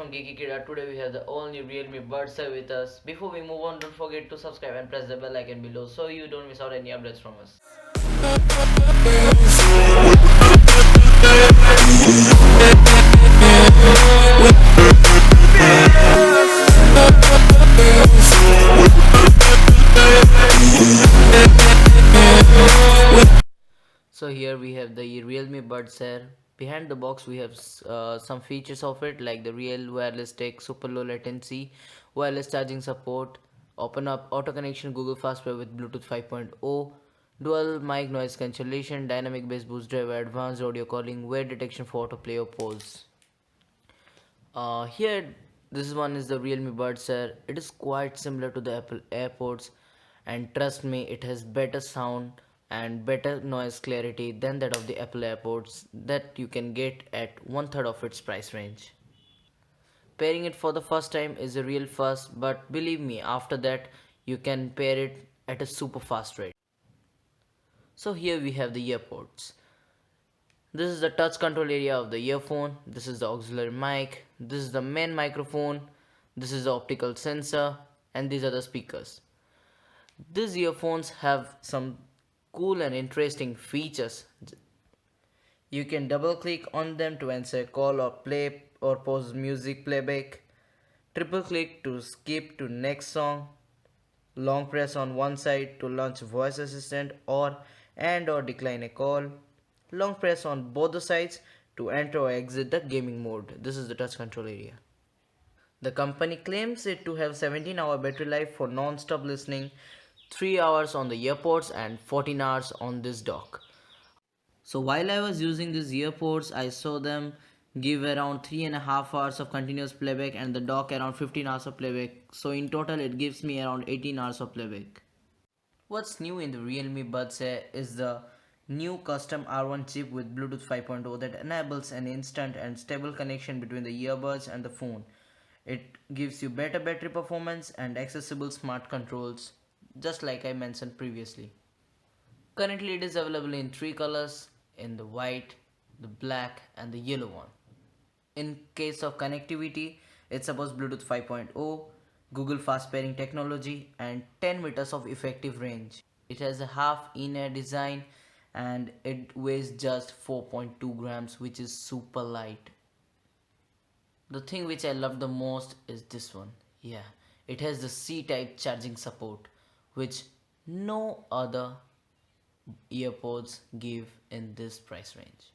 from Geeky Kid. Today we have the all new Realme Buds Air with us. Before we move on, don't forget to subscribe and press the bell icon below so you don't miss out any updates from us. So here we have the Realme Buds Air. Behind the box we have some features of it, like the real wireless tech, super low latency, wireless charging support, open up auto connection, Google Fastpair with Bluetooth 5.0, dual mic noise cancellation, dynamic bass boost driver, advanced audio calling, wear detection for autoplay or pause. Here this one is the Realme Buds Air. It is quite similar to the Apple AirPods, and trust me, it has better sound and better noise clarity than that of the Apple AirPods that you can get at 1/3 of its price range. Pairing it for the first time is a real fuss, but believe me, after that you can pair it at a super fast rate. So here we have the earpods. This is the touch control area of the earphone. This is the auxiliary mic. This is the main microphone. This is the optical sensor, and these are the speakers. These earphones have some cool and interesting features. You can double click on them to answer a call or play or pause music playback. Triple click to skip to next song. Long press on one side to launch voice assistant or decline a call. Long press on both the sides to enter or exit the gaming mode. This is the touch control area. The company claims it to have 17-hour battery life for non-stop listening, 3 hours on the earpods and 14 hours on this dock. So while I was using these earpods, I saw them give around 3.5 hours of continuous playback and the dock around 15 hours of playback. So in total it gives me around 18 hours of playback. What's new in the Realme Buds Air is the new custom R1 chip with Bluetooth 5.0 that enables an instant and stable connection between the earbuds and the phone. It gives you better battery performance and accessible smart controls, just like I mentioned previously. Currently it is available in 3 colors, in the white, the black and the yellow one. In case of connectivity, it supports Bluetooth 5.0, Google fast pairing technology and 10 meters of effective range. It has a half in-ear design and it weighs just 4.2 grams, which is super light. The thing which I love the most is this one. Yeah, it has the C-type charging support, which no other earpods give in this price range.